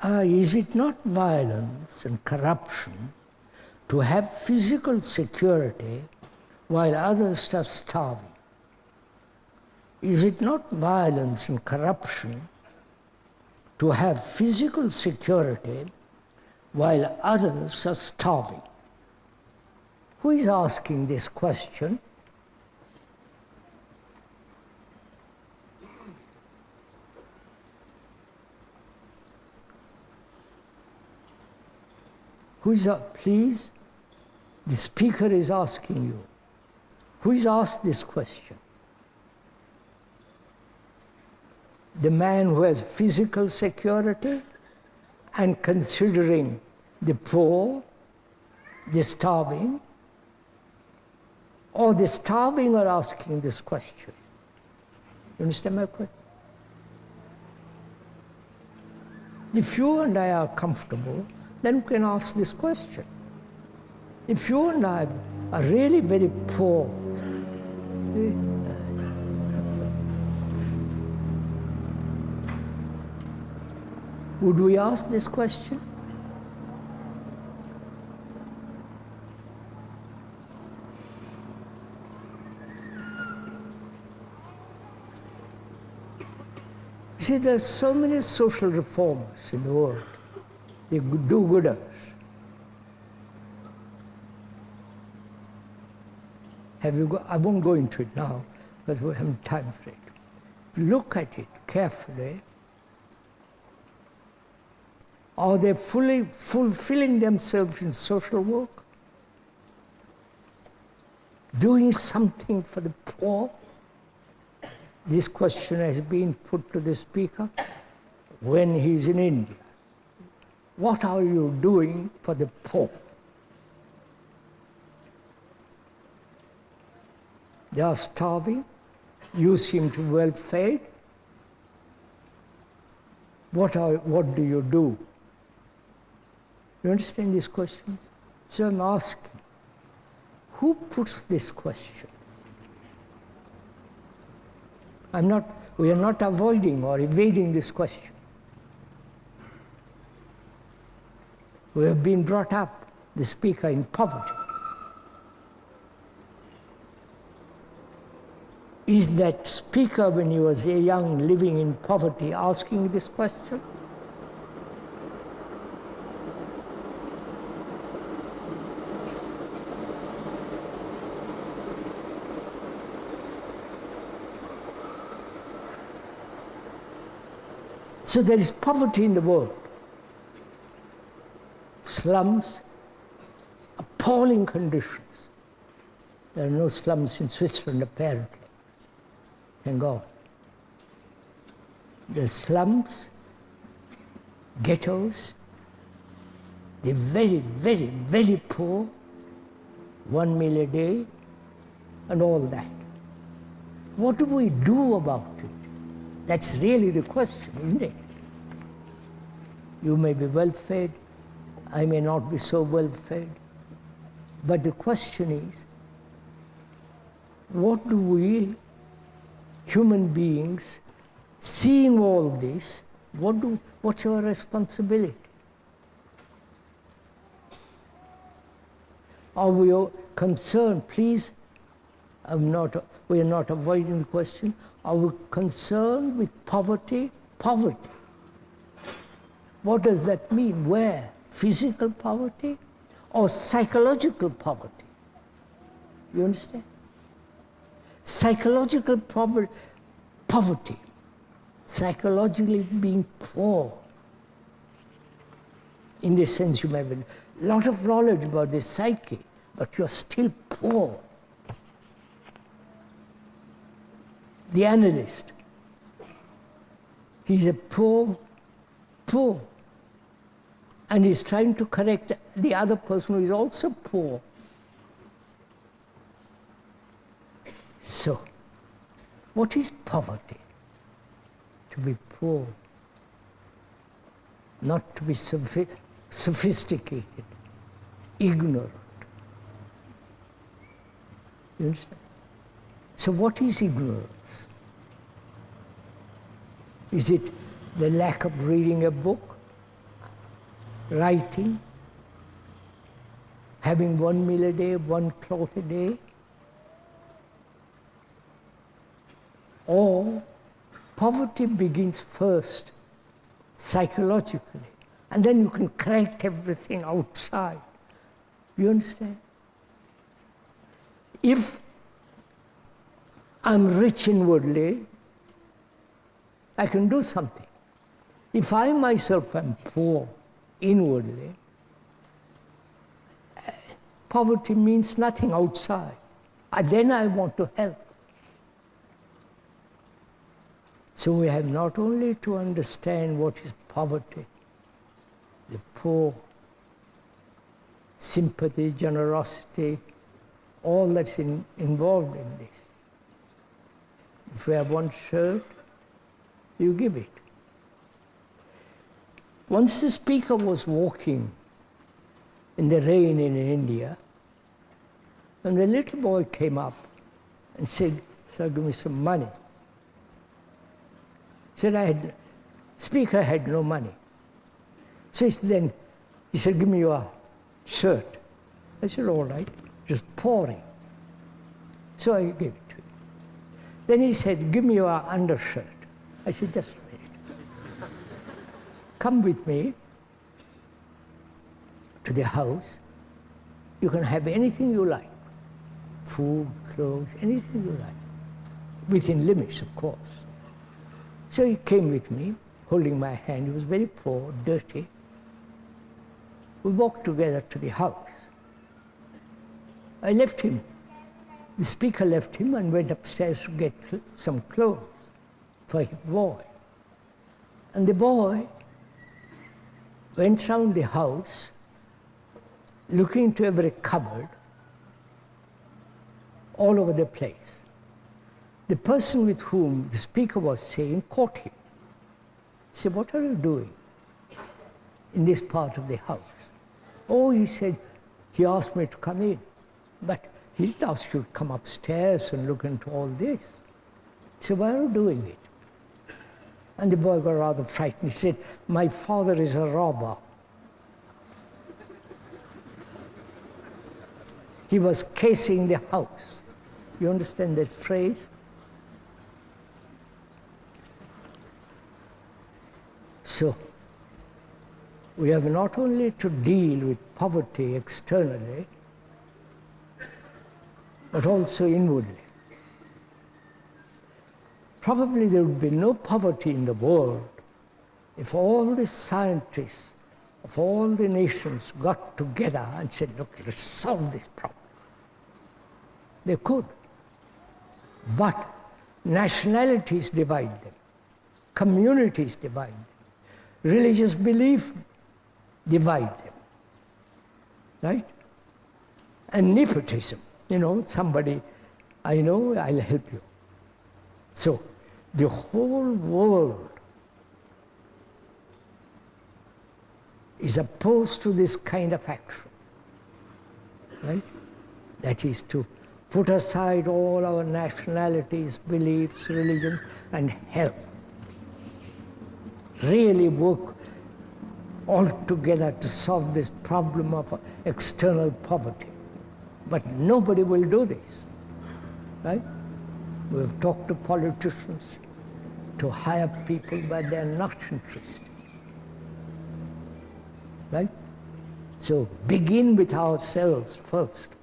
Is it not violence and corruption to have physical security while others are starving? Is it not violence and corruption to have physical security while others are starving? Who is asking this question? Who is, please, the speaker is asking you. Who is asked this question? The man who has physical security and considering the poor, the starving, or the starving are asking this question? You understand my question? If you and I are comfortable, then we can ask this question. If you and I are really very poor, would we ask this question? See, there's so many social reformers in the world. They do-gooders. I won't go into it now because we haven't time for it. If you look at it carefully, are they fully fulfilling themselves in social work? Doing something for the poor? This question has been put to the speaker when he's in India. What are you doing for the poor? They are starving. You seem to be well fed. What do you do? You understand these questions? So I'm asking, who puts this question? We are not avoiding or evading this question. We have been brought up, the speaker, in poverty. Is that speaker, when he was young, living in poverty, asking this question? So there is poverty in the world. Slums, appalling conditions. There are no slums in Switzerland, apparently. Thank God. The slums, ghettos, the very, very, very poor, 1 meal a day, and all that. What do we do about it? That's really the question, isn't it? You may be well fed, I may not be so well fed. But the question is, what do we, human beings, seeing all this, what's our responsibility? Are we concerned, please, we are not avoiding the question, are we concerned with poverty? Poverty. What does that mean? Where? Physical poverty or psychological poverty? You understand? Psychological poverty, psychologically being poor. In this sense, you may have a lot of knowledge about the psyche, but you're still poor. The analyst, he's a poor, and he's trying to correct the other person who is also poor. So, what is poverty? To be poor, not to be sophisticated, ignorant. You understand? So what is ignorance? Is it the lack of reading a book? writing, having 1 meal a day, 1 cloth a day, or poverty begins first psychologically, and then you can correct everything outside. You understand? If I'm rich inwardly, I can do something. If I myself am poor inwardly, poverty means nothing outside. And then I want to help. So we have not only to understand what is poverty, the poor, sympathy, generosity, all that's involved in this. If you have 1 shirt, you give it. Once the speaker was walking in the rain in India, and the little boy came up and said, "Sir, give me some money." Said, speaker had no money. So then he said, "Give me your shirt." I said, "All right," just pouring. So I gave it to him. Then he said, "Give me your undershirt." I said, "Just a minute. Come with me to the house. You can have anything you like. Food, clothes, anything you like. Within limits, of course." So he came with me, holding my hand. He was very poor, dirty. We walked together to the house. I left him. The speaker left him and went upstairs to get some clothes for his boy. And the boy went round the house, looking into every cupboard, all over the place. The person with whom the speaker was saying caught him. He said, "What are you doing in this part of the house?" "Oh," he said, "he asked me to come in. But he didn't ask you to come upstairs and look into all this." He said, "Why are you doing it?" And the boy got rather frightened. He said, "My father is a robber." He was casing the house. You understand that phrase? So, we have not only to deal with poverty externally, but also inwardly. Probably there would be no poverty in the world if all the scientists of all the nations got together and said, "Look, let's solve this problem." They could. But nationalities divide them. Communities divide them. Religious belief divide them. Right? And nepotism. Somebody, I know, I'll help you. So, the whole world is opposed to this kind of action. Right? That is to put aside all our nationalities, beliefs, religion, and help. Really work all together to solve this problem of external poverty. But nobody will do this, right? We have talked to politicians to hire people, but they're not interested, right? So begin with ourselves first.